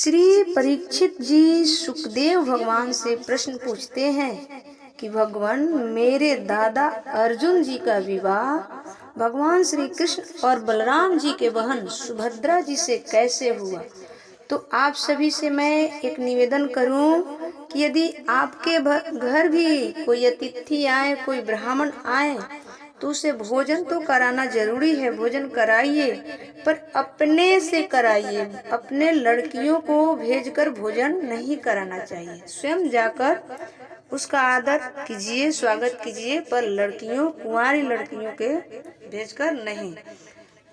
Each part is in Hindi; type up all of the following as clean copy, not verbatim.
श्री परीक्षित जी सुखदेव भगवान से प्रश्न पूछते हैं कि भगवान, मेरे दादा अर्जुन जी का विवाह भगवान श्री कृष्ण और बलराम जी के बहन सुभद्रा जी से कैसे हुआ। तो आप सभी से मैं एक निवेदन करूं कि यदि आपके घर भी कोई अतिथि आए, कोई ब्राह्मण आए, तो उसे भोजन तो कराना जरूरी है, भोजन कराइए, पर अपने से कराइए। अपने लड़कियों को भेजकर भोजन नहीं कराना चाहिए। स्वयं जाकर उसका आदर कीजिए, स्वागत कीजिए, पर लड़कियों, कुंवारी लड़कियों के भेजकर नहीं।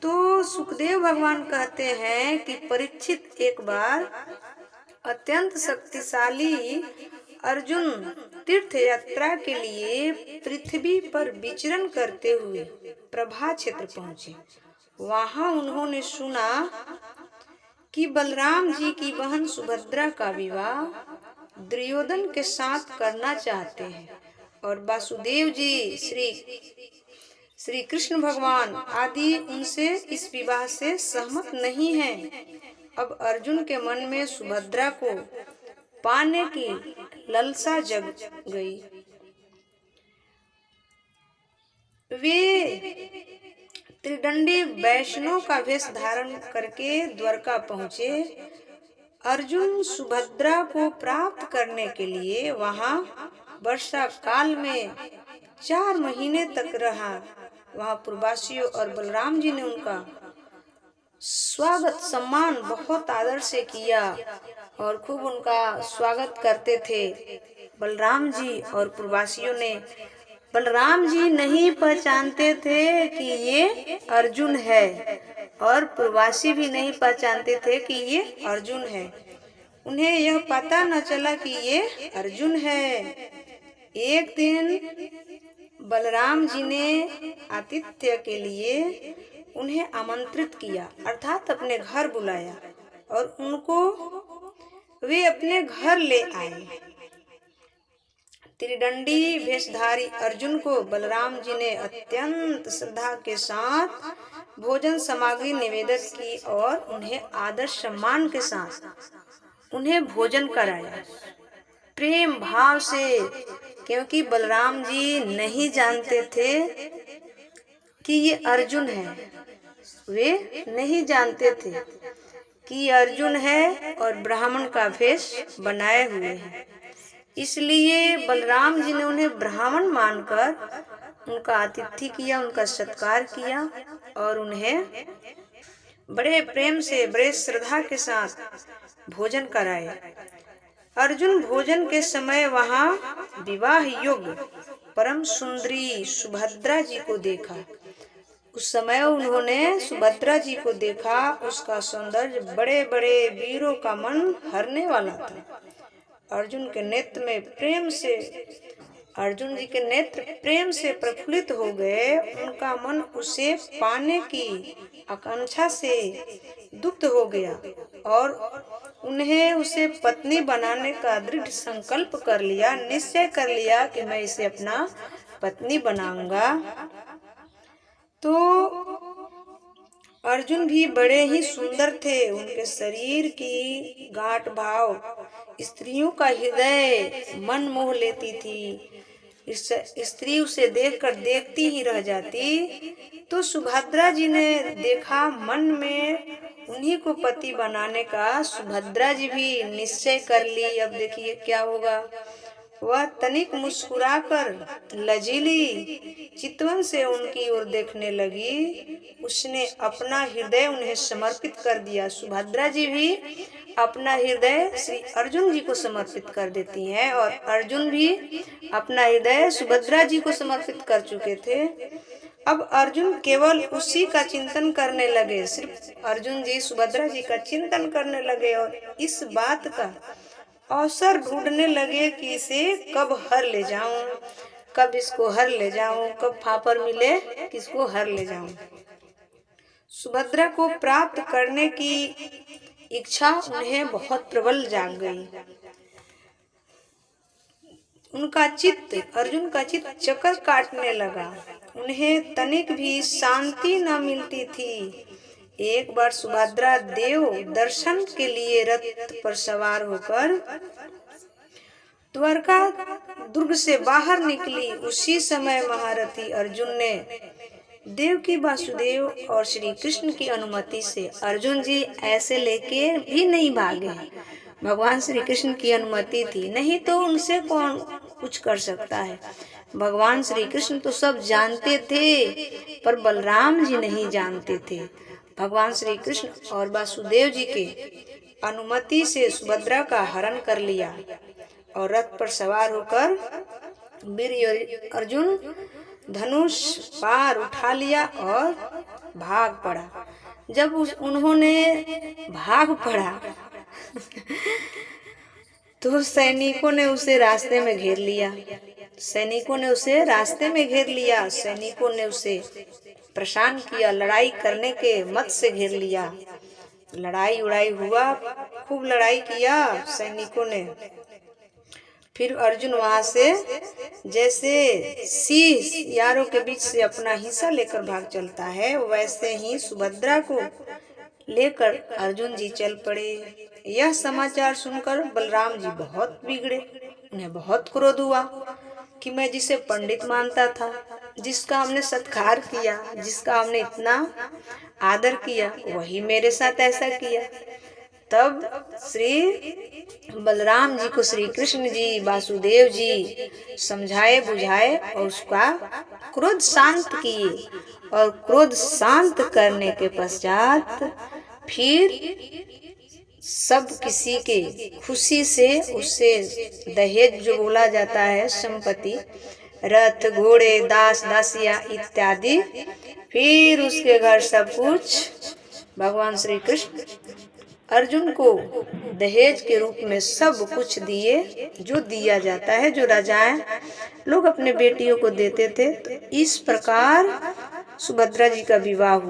तो सुखदेव भगवान कहते हैं कि परीक्षित, एक बार अत्यंत शक्तिशाली अर्जुन तीर्थ यात्रा के लिए पृथ्वी पर विचरण करते हुए प्रभा क्षेत्र पहुंचे। वहां उन्होंने सुना कि बलराम जी की बहन सुभद्रा का विवाह दुर्योधन के साथ करना चाहते हैं और वासुदेव जी, श्री कृष्ण भगवान आदि उनसे इस विवाह से सहमत नहीं हैं। अब अर्जुन के मन में सुभद्रा को पाने की लालसा जग गई। वे त्रिदंडी वैष्णव का वेश धारण करके द्वारका पहुंचे। अर्जुन सुभद्रा को प्राप्त करने के लिए वहां वर्षा काल में 4 महीने तक रहा। वहां पूर्ववासियों और बलराम जी ने उनका स्वागत सम्मान बहुत आदर से किया और खूब उनका स्वागत करते थे। बलराम जी और पूर्ववासियों ने, बलराम जी नहीं पहचानते थे कि ये अर्जुन है और पूर्ववासी भी नहीं पहचानते थे कि ये अर्जुन है। उन्हें यह पता न चला कि ये अर्जुन है। एक दिन बलराम जी ने आतिथ्य के लिए उन्हें आमंत्रित किया, अर्थात अपने घर बुलाया और उनको वे अपने घर ले आए। त्रिदंडी वेशधारी अर्जुन को बलराम जी ने अत्यंत श्रद्धा के साथ भोजन सामग्री निवेदित की और उन्हें आदर सम्मान के साथ उन्हें भोजन कराया, प्रेम भाव से, क्योंकि बलराम जी नहीं जानते थे कि ये अर्जुन है। वे नहीं जानते थे कि अर्जुन है और ब्राह्मण का वेश बनाए हुए हैं। इसलिए बलराम जी ने उन्हें ब्राह्मण मानकर उनका आतिथ्य किया, उनका सत्कार किया और उन्हें बड़े प्रेम से, बड़े श्रद्धा के साथ भोजन कराया। अर्जुन भोजन के समय वहां विवाह योग्य परम सुंदरी सुभद्रा जी को देखा। उस समय उन्होंने सुभद्रा जी को देखा। उसका सौंदर्य बड़े बड़े वीरों का मन हरने वाला था। अर्जुन जी के नेत्र प्रेम से प्रफुल्लित हो गए। उनका मन उसे पाने की आकांक्षा से दुग्ध हो गया और उन्हें उसे पत्नी बनाने का दृढ़ संकल्प कर लिया, निश्चय कर लिया कि मैं इसे अपना पत्नी बनाऊंगा। तो अर्जुन भी बड़े ही सुंदर थे। उनके शरीर की गांठ भाव स्त्रियों का हृदय मन मोह लेती थी। स्त्री उसे देखकर देखती ही रह जाती। तो सुभद्रा जी ने देखा, मन में उन्हीं को पति बनाने का सुभद्रा जी भी निश्चय कर ली। अब देखिए क्या होगा। वह तनिक मुस्कुराकर लजीली चितवन से उनकी ओर देखने लगी। उसने अपना हृदय उन्हें समर्पित कर दिया। सुभद्रा जी भी अपना हृदय श्री अर्जुन जी को समर्पित कर देती हैं और अर्जुन भी अपना हृदय सुभद्रा जी को समर्पित कर चुके थे। अब अर्जुन केवल उसी का चिंतन करने लगे। सिर्फ अर्जुन जी सुभद्रा जी का चिंतन करने लगे और इस बात का अवसर ढूंढने लगे कि इसे कब हर ले जाऊं, कब इसको हर ले जाऊं, कब फाफर मिले किसको हर ले जाऊं। सुभद्रा को प्राप्त करने की इच्छा उन्हें बहुत प्रबल जाग गई। अर्जुन का चित्त चक्कर काटने लगा। उन्हें तनिक भी शांति न मिलती थी। एक बार सुभद्रा देव दर्शन के लिए रथ पर सवार होकर द्वारका दुर्ग से बाहर निकली। उसी समय महारथी अर्जुन ने देवकी वासुदेव और श्री कृष्ण की अनुमति से, अर्जुन जी ऐसे लेके भी नहीं भागे, भगवान श्री कृष्ण की अनुमति थी, नहीं तो उनसे कौन कुछ कर सकता है। भगवान श्री कृष्ण तो सब जानते थे, पर बलराम जी नहीं जानते थे। भगवान श्री कृष्ण और वासुदेव जी के अनुमति से सुभद्रा का हरण कर लिया और रथ पर सवार होकर वीर अर्जुन धनुष पार उठा लिया और भाग पड़ा। जब उन्होंने भाग पड़ा तो सैनिकों ने उसे रास्ते में घेर लिया। सैनिकों ने उसे परेशान किया, लड़ाई करने के मत से घेर लिया। लड़ाई उड़ाई हुआ, खूब लड़ाई किया सैनिकों ने। फिर अर्जुन वहां से जैसे सिंह यारों के बीच से अपना हिस्सा लेकर भाग चलता है, वैसे ही सुभद्रा को लेकर अर्जुन जी चल पड़े। यह समाचार सुनकर बलराम जी बहुत बिगड़े। उन्हें बहुत क्रोध हुआ कि मैं जिसे पंडित मानता था, जिसका हमने सत्कार किया, जिसका हमने इतना आदर किया, वही मेरे साथ ऐसा किया। तब श्री बलराम जी को श्री कृष्ण जी वासुदेव जी समझाए बुझाए और उसका क्रोध शांत किए। और क्रोध शांत करने के पश्चात फिर सब किसी के खुशी से उसे दहेज जो बोला जाता है, संपत्ति, रथ घोड़े दास दासियां इत्यादि, फिर उसके घर सब कुछ भगवान श्री कृष्ण अर्जुन को दहेज के रूप में सब कुछ दिए, जो दिया जाता है, जो राजाएं लोग अपने बेटियों को देते थे। तो इस प्रकार सुभद्रा जी का विवाह हुआ।